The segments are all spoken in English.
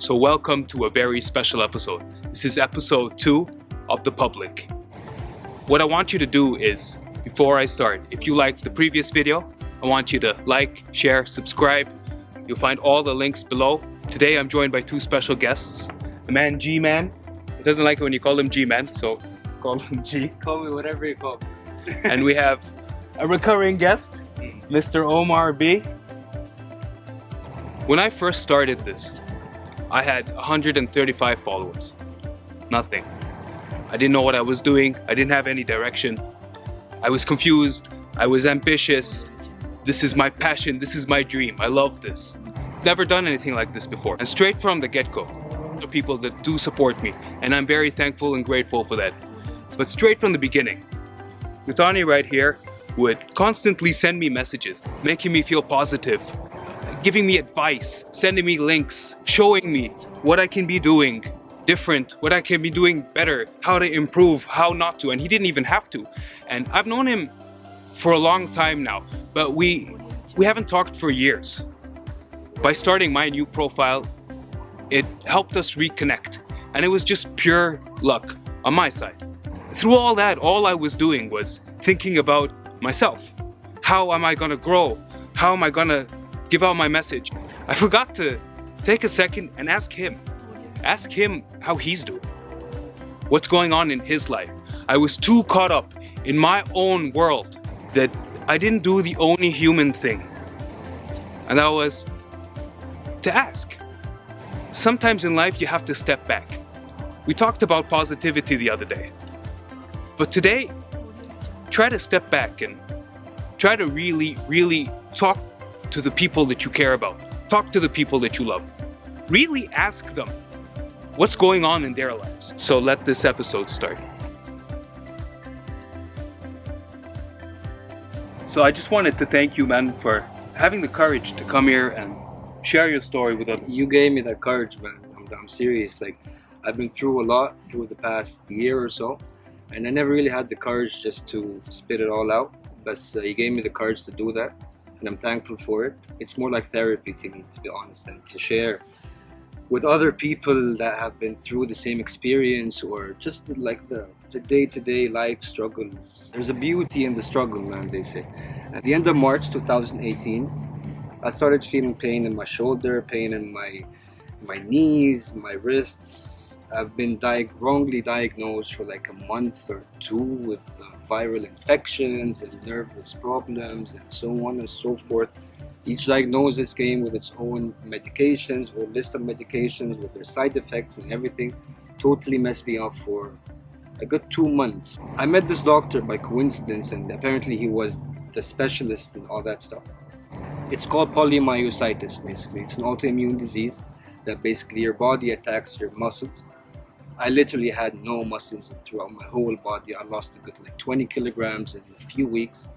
So welcome to a very special episode. This is episode 2 of The Public. What I want you to do is, before I start, if you liked the previous video, I want you to like, share, subscribe. You'll find all the links below. Today I'm joined by 2 special guests. The man G-Man. He doesn't like it when you call him G-Man, so call him G. Call me whatever you call me. And we have a recurring guest, Mr. Omar B. When I first started this, I had 135 followers. Nothing. I didn't know what I was doing. I didn't have any direction. I was confused. I was ambitious. This is my passion. This is my dream. I love this. Never done anything like this before. And straight from the get-go, the people that do support me, and I'm very thankful and grateful for that. But straight from the beginning, Ghitany right here would constantly send me messages, making me feel positive, giving me advice, sending me links, showing me what I can be doing different, what I can be doing better, how to improve, how not to, and he didn't even have to. And I've known him for a long time now, but we haven't talked for years. By starting my new profile, it helped us reconnect, and it was just pure luck on my side. Through all that, all I was doing was thinking about myself. How am I gonna grow? How am I gonna give out my message? I forgot to take a second and ask him how he's doing, what's going on in his life. I was too caught up in my own world that I didn't do the only human thing, and that was to ask. Sometimes in life you have to step back. We talked about positivity the other day, but today try to step back and try to really talk to the people that you care about. Talk to the people that you love. Really ask them what's going on in their lives. So let this episode start. So I just wanted to thank you, man, for having the courage to come here and share your story with us. You gave me that courage, man. I'm serious. Like, I've been through a lot through the past year or so, and I never really had the courage just to spit it all out. But you gave me the courage to do that, and I'm thankful for it. It's more like therapy to me, to be honest, and to share with other people that have been through the same experience, or just like the day-to-day life struggles. There's a beauty in the struggle, man, they say. At the end of March 2018, I started feeling pain in my shoulder, pain in my knees, my wrists. I've been wrongly diagnosed for like a month or 2 with viral infections and nervous problems and so on and so forth. Each diagnosis came with its own medications or list of medications with their side effects and everything. Totally messed me up for a good 2 months. I met this doctor by coincidence, and apparently he was the specialist in all that stuff. It's called polymyositis, basically. It's an autoimmune disease that basically your body attacks your muscles. I literally had no muscles throughout my whole body. I lost a good like 20 kilograms in a few weeks.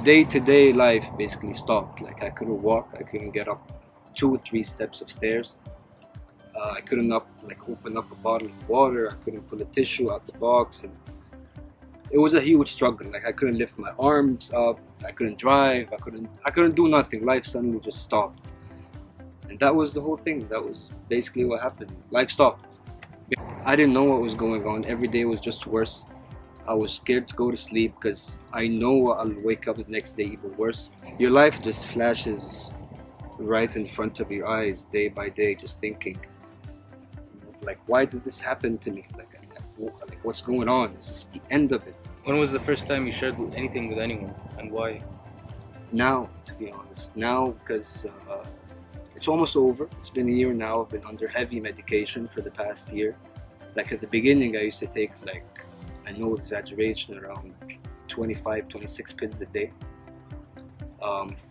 Day-to-day life basically stopped. Like, I couldn't walk, I couldn't get up 2 or 3 steps of stairs. I couldn't open up a bottle of water. I couldn't pull a tissue out the box, and it was a huge struggle. Like, I couldn't lift my arms up, I couldn't drive, I couldn't do nothing. Life suddenly just stopped. And that was the whole thing. That was basically what happened. Life stopped. I didn't know what was going on. Every day was just worse. I was scared to go to sleep because I know I'll wake up the next day even worse. Your life just flashes right in front of your eyes day by day, just thinking, like, why did this happen to me? Like what's going on? Is this the end of it? When was the first time you shared anything with anyone, and why? Now, to be honest. Now, because it's almost over. It's been a year now. I've been under heavy medication for the past year. Like, at the beginning, I used to take, like, I know exaggeration, around 25, 26 pills a day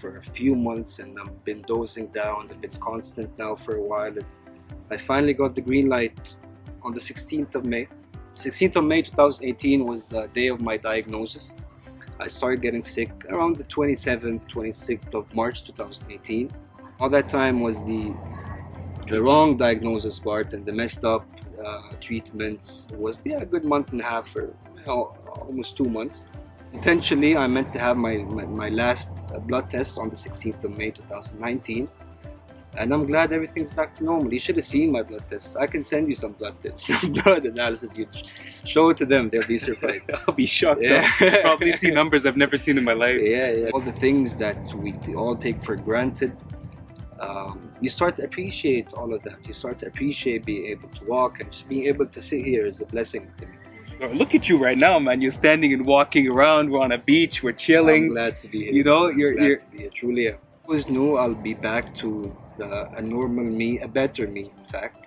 for a few months, and I've been dosing down. I've been constant now for a while. And I finally got the green light on the 16th of May. 16th of May 2018 was the day of my diagnosis. I started getting sick around the 27th, 26th of March 2018. All that time was the wrong diagnosis part, and the messed up treatments was a good month and a half, or almost 2 months. Eventually, I meant to have my last blood test on the 16th of May 2019. And I'm glad everything's back to normal. You should have seen my blood tests. I can send you some blood tests, some blood analysis. You show it to them, they'll be surprised. I'll be shocked. Yeah. I'll probably see numbers I've never seen in my life. Yeah. All the things that we all take for granted, you start to appreciate all of that. You start to appreciate being able to walk, and just being able to sit here is a blessing to me. Oh, look at you right now, man. You're standing and walking around. We're on a beach. We're chilling. I'm glad to be here. You know, I'm glad to be here. Truly am. I always knew I'll be back to a normal me, a better me, in fact.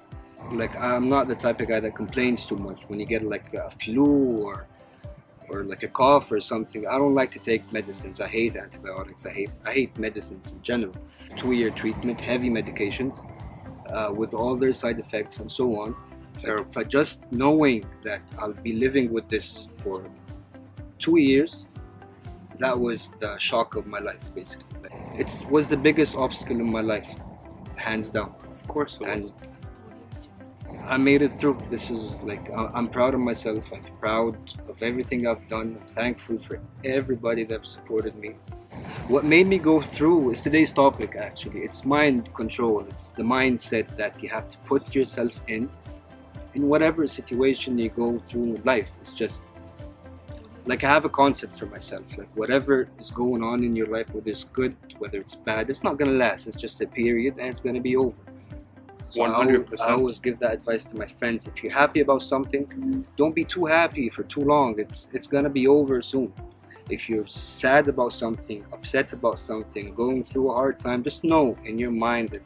Like, I'm not the type of guy that complains too much. When you get like a flu or like a cough or something, I don't like to take medicines. I hate antibiotics. I hate medicines in general. 2-year treatment, heavy medications, with all their side effects and so on. But just knowing that I'll be living with this for 2 years, that was the shock of my life, basically. It was the biggest obstacle in my life, hands down. Of course it was. And I made it through. This is like, I'm proud of myself. I'm proud of everything I've done. I'm thankful for everybody that supported me. What made me go through is today's topic, actually. It's mind control. It's the mindset that you have to put yourself in whatever situation you go through in life. It's just like, I have a concept for myself, like whatever is going on in your life, whether it's good, whether it's bad, it's not gonna last. It's just a period and it's gonna be over. So 100%. I always give that advice to my friends. If you're happy about something, don't be too happy for too long. It's gonna be over soon. If you're sad about something, upset about something, going through a hard time, just know in your mind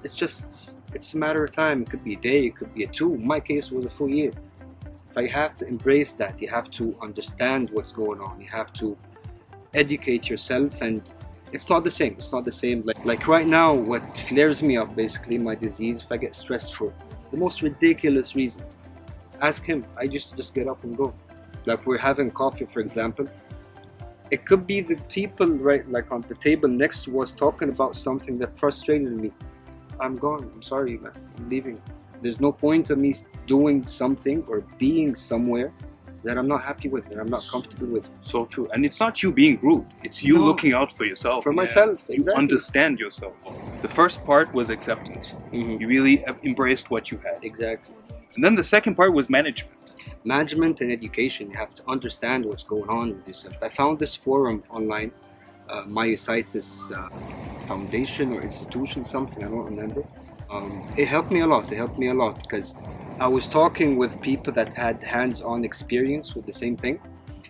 it's a matter of time. It could be a day, it could be a 2. In my case, it was a full year. But you have to embrace that. You have to understand what's going on. You have to educate yourself, and it's not the same. It's not the same. Like right now, what flares me up, basically, my disease, if I get stressed for the most ridiculous reason, ask him. I just get up and go. Like, we're having coffee, for example. It could be the people right, like on the table next to us, talking about something that frustrated me. I'm gone. I'm sorry, man. I'm leaving. There's no point of me doing something or being somewhere that I'm not happy with, that I'm not comfortable with. So true. And it's not you being rude. It's you No. looking out for yourself. For myself, You exactly. understand yourself. The first part was acceptance. You really embraced what you had. Exactly. And then the second part was management. Management and education. You have to understand what's going on with yourself. I found this forum online, Myositis Foundation or institution, something, I don't remember. It helped me a lot. It helped me a lot because I was talking with people that had hands-on experience with the same thing.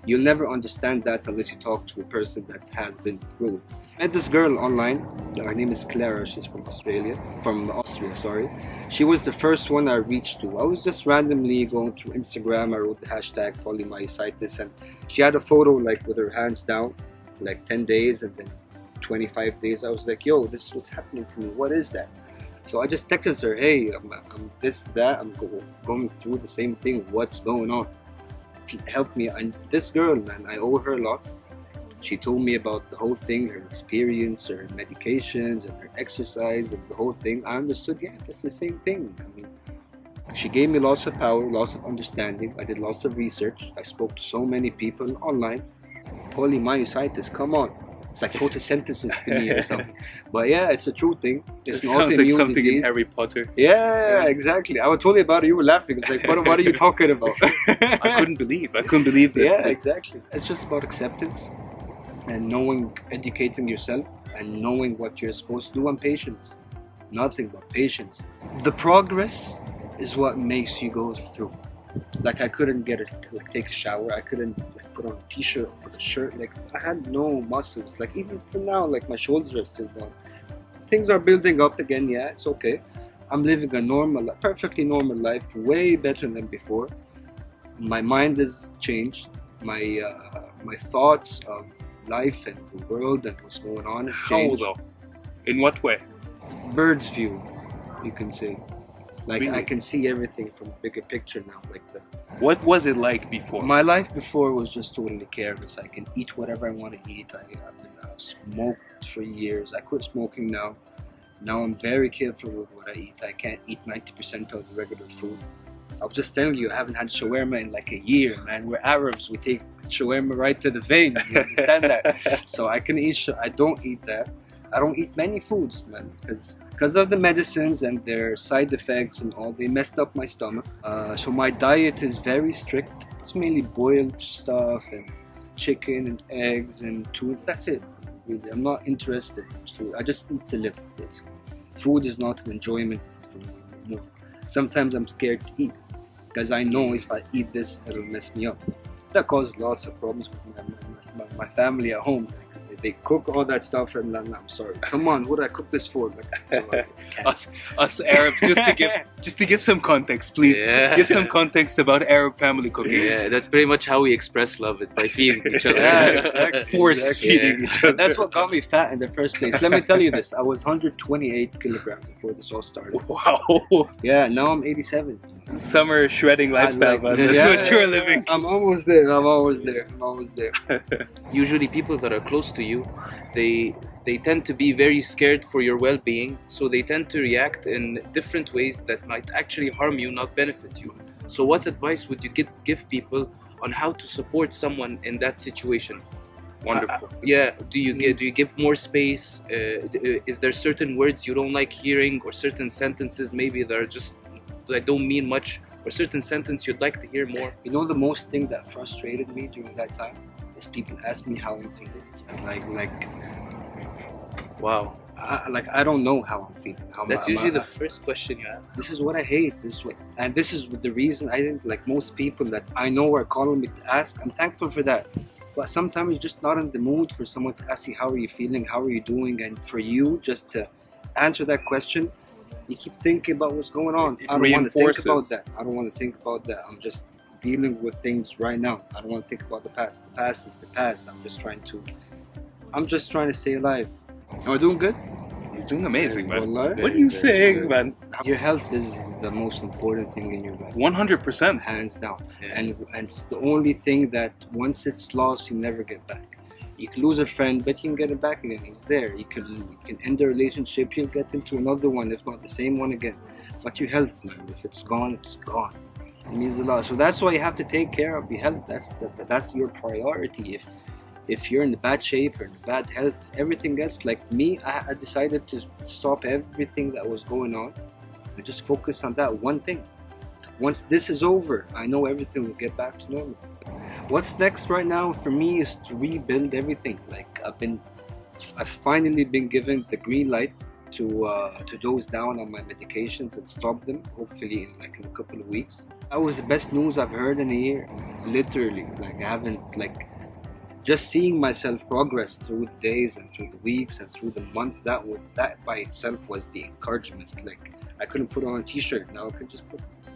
You'll never understand that unless you talk to a person that has been through it. I met this girl online. Her name is Clara. She's from Austria, sorry. She was the first one I reached to. I was just randomly going through Instagram. I wrote the hashtag polymyositis, and she had a photo like with her hands down, like 10 days and then 25 days. I was like, yo, this is what's happening to me. What is that? So I just texted her, hey, I'm this, that, I'm going through the same thing. What's going on? Help me. And this girl, man, I owe her a lot. She told me about the whole thing, her experience, her medications, and her exercise, and the whole thing. I understood, yeah, that's the same thing. I mean, she gave me lots of power, lots of understanding. I did lots of research. I spoke to so many people online. Polymyositis, come on. It's like photosynthesis to me or something. But yeah, it's a true thing. It's It an sounds like autoimmune something disease. in Harry Potter. Yeah, exactly. I was told you about it. You were laughing. It's like, what are you talking about? I couldn't believe that. Yeah, exactly. It's just about acceptance and knowing, educating yourself and knowing what you're supposed to do, and patience. Nothing but patience. The progress is what makes you go through. Like, I couldn't take a shower. I couldn't put on a t-shirt or put a shirt. Like, I had no muscles. Like, even for now, like, my shoulders are still down. Things are building up again. Yeah, it's okay. I'm living a normal, perfectly normal life, way better than before. My mind has changed. My thoughts of life and the world and what's going on has How changed. though? In what way? Bird's view, you can say. Like, Really? I can see everything from a bigger picture now. Like, What was it like before? my life before was just totally careless. I can eat whatever I want to eat. I've smoked for years. I quit smoking now. Now I'm very careful with what I eat. I can't eat 90% of the regular food. I was just telling you, I haven't had shawarma in like a year, man. We're Arabs. We take shawarma right to the vein. You understand that? So I can eat. I don't eat that. I don't eat many foods, man, because of the medicines and their side effects and all. They messed up my stomach. So my diet is very strict. It's mainly boiled stuff and chicken and eggs and tuna. That's it. Really, I'm not interested in food. I just eat to live, basically. Food is not an enjoyment for me anymore. Sometimes I'm scared to eat because I know if I eat this, it'll mess me up. That causes lots of problems with my family at home. They cook all that stuff and I'm sorry. Come on, what did I cook this for? Us Arab, just to give some context, please. Yeah. Give some context about Arab family cooking. Yeah, that's pretty much how we express love. It's by feeding each other. Yeah, exactly. Force feeding each other. That's what got me fat in the first place. Let me tell you this. I was 128 kilograms before this all started. Wow. Yeah, now I'm 87. Summer shredding lifestyle, man. That's what you're living. I'm almost there. Usually people that are close to you, they tend to be very scared for your well-being, so they tend to react in different ways that might actually harm you, not benefit you. So what advice would you give people on how to support someone in that situation? Wonderful. Do you give more space? Is there certain words you don't like hearing, or certain sentences maybe that don't mean much, or certain sentence you'd like to hear more? You know, the most thing that frustrated me during that time is people ask me how I'm feeling. Wow. I don't know how I'm feeling. That's usually the first question you ask. This is what I hate. This is the reason I didn't like most people that I know are calling me to ask. I'm thankful for that. But sometimes you're just not in the mood for someone to ask you how are you feeling, how are you doing, and for you just to answer that question, you keep thinking about what's going on. I don't want to think about that. I'm just dealing with things right now. I don't want to think about the past. The past is the past. I'm just trying to stay alive. Am I doing good? You're doing amazing, man. Wallah. What are you saying, man? Your health is the most important thing in your life. 100%. Hands down. Yeah. And it's the only thing that once it's lost, you never get back. You can lose a friend, but you can get it back again. He's there. You can end a relationship, you'll get into another one, if not the same one again. But your health, man, if it's gone, it's gone. It means a lot. So that's why you have to take care of your health. That's your priority. If you're in bad shape or in bad health, everything else, like me, I decided to stop everything that was going on and just focus on that one thing. Once this is over, I know everything will get back to normal. What's next right now for me is to rebuild everything. Like I've finally been given the green light to dose down on my medications and stop them, hopefully in a couple of weeks. That was the best news I've heard in a year, literally. Like I haven't, just seeing myself progress through the days and through the weeks and through the month, that by itself was the encouragement. Like I couldn't put on a t-shirt, now I can just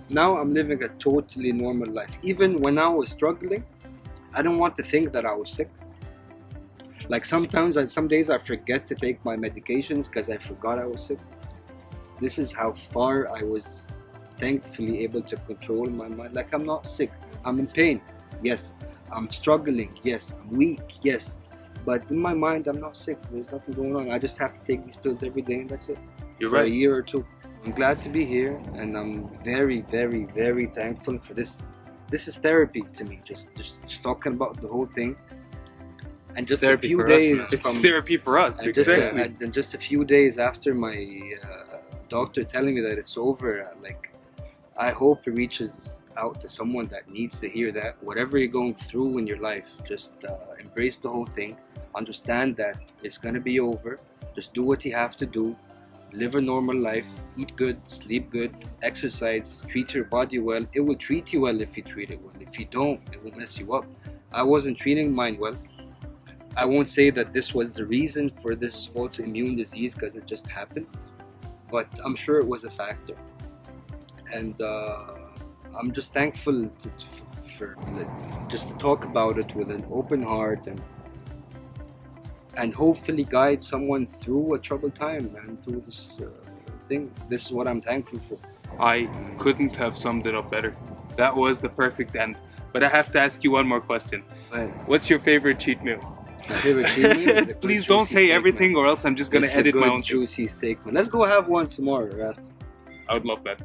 now I'm living a totally normal life. Even when I was struggling, I don't want to think that I was sick. Like some days I forget to take my medications because I forgot I was sick. This is how far I was thankfully able to control my mind. Like I'm not sick, I'm in pain, yes. I'm struggling, yes. I'm weak, yes. But in my mind, I'm not sick. There's nothing going on. I just have to take these pills every day and that's it. You're for right. a year or two. I'm glad to be here and I'm very, very, very thankful for this. This is therapy to me, just talking about the whole thing. And just therapy a few for days us, it's therapy for us, and exactly. And just a few days after my doctor telling me that it's over, I hope it reaches out to someone that needs to hear that. Whatever you're going through in your life, just embrace the whole thing. Understand that it's gonna be over. Just do what you have to do. Live a normal life. Eat good, sleep good, exercise, treat your body well. It will treat you well if you treat it well. If you don't, it will mess you up. I wasn't treating mine well. I won't say that this was the reason for this autoimmune disease because it just happened, but I'm sure it was a factor. And I'm just thankful for just to talk about it with an open heart and hopefully guide someone through a troubled time and through this thing. This is what I'm thankful for. I couldn't have summed it up better. That was the perfect end. But I have to ask you one more question. What's your favorite cheat meal? My favorite cheat meal is a Please good don't juicy say steak, everything man. or else I'm just gonna It's edit a my good own. juicy steak, man. Let's go have one tomorrow, right? I would love that.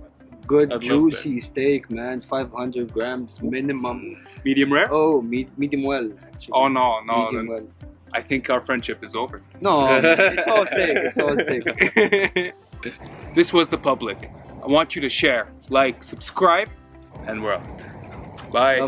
Good I'd love juicy steak, man. 500 grams minimum. Medium rare? Oh, medium well. Actually. Oh no, Medium well. I think our friendship is over. No, it's all stake. It's all stake. This was The Public. I want you to share, like, subscribe, and we're out. Bye.